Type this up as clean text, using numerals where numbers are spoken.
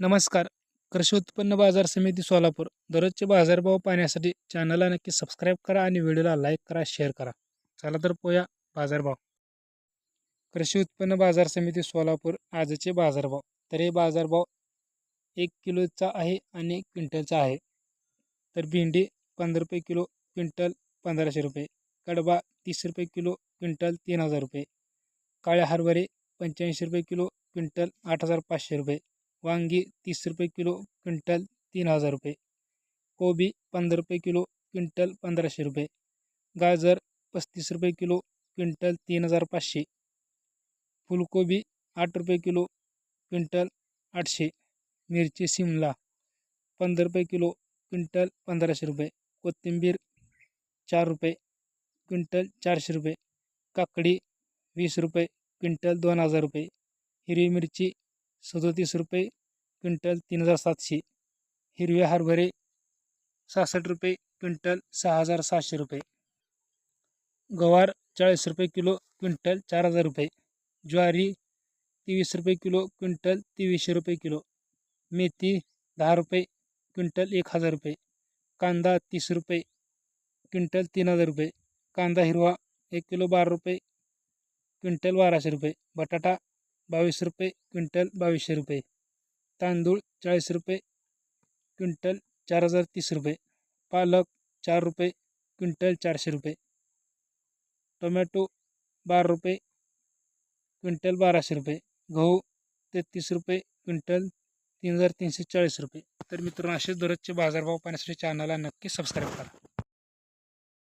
नमस्कार. कृषी उत्पन्न बाजार समिती सोलापूर दररोजचे बाजारभाव पाहण्यासाठी चॅनलला नक्की सबस्क्राईब करा आणि व्हिडिओला लाईक करा, शेअर करा. चला तर पोया बाजारभाव. कृषी उत्पन्न बाजार समिती सोलापूर आजचे बाजारभाव. तर हे बाजारभाव 1 किलोचा आहे आणि 1 क्विंटलचा आहे. तर भेंडी 15 रुपये किलो, क्विंटल 1500 रुपये. कडबा 30 रुपये किलो, क्विंटल 3000 रुपये. काळे हरभरे 85 रुपये किलो, क्विंटल 8500 रुपये. वांगी 30 रुपये किलो, क्विंटल 3000 रुपये. कोबी 15 रुपये किलो, क्विंटल 1500 रुपये. गाजर 35 रुपये किलो, क्विंटल 3500. फुलकोबी 8 रुपये किलो, क्विंटल 800. मिरची शिमला 15 रुपये किलो, क्विंटल 1500 रुपये. कोथिंबीर 4 रुपये, क्विंटल 400 रुपये. काकडी 20 रुपये, क्विंटल 2000 रुपये. हिरवी मिरची 37 रुपये, क्विंटल 3700. हिरवे हरभरे 66 रुपये, क्विंटल 6700 रुपये. गवार 40 रुपये किलो, क्विंटल 4000 रुपये. ज्वारी 23 रुपये किलो, क्विंटल 2300 रुपये किलो. मेथी 10 रुपये, क्विंटल 1000 रुपये. कांदा 30 रुपये, क्विंटल 3000 रुपये. कांदा हिरवा 1 किलो 12 रुपये, क्विंटल 1200 रुपये. बटाटा 22 रुपये, क्विंटल 2200 रुपये. तांदूळ 40 रुपये, क्विंटल 4030 रुपये. पालक 4 रुपये, क्विंटल 400 रुपये. टोमॅटो 12 रुपये, क्विंटल 1200 रुपये. गहू 33 रुपये, क्विंटल 3340 रुपये. तर मित्रांनो, असे दररोजचे बाजारभाव पाहण्यासाठी चॅनलला नक्की सबस्क्राईब करा.